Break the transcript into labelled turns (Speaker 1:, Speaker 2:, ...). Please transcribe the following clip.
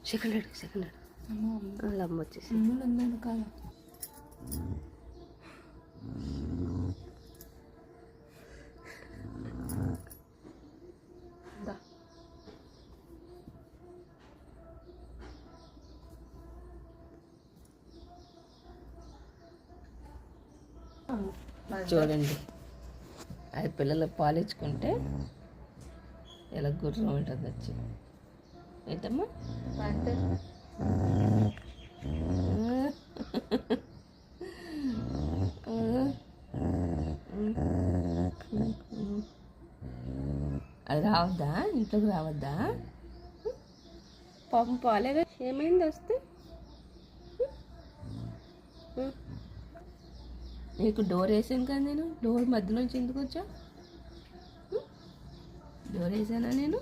Speaker 1: second లమ్మ వచ్చేసి
Speaker 2: కాదు
Speaker 1: చూడండి అది పిల్లలకు పాలించుకుంటే ఇలా గుర్రం ఉంటుంది వచ్చి ఏంటమ్మా అది రావద్దా ఇంట్లోకి రావద్దా పాపం పాలేగా ఏమైంది వస్తే నీకు డోర్ వేసాను కదా నేను డోర్ మధ్యలోంచి ఎందుకు వచ్చా డోర్ వేసానా నేను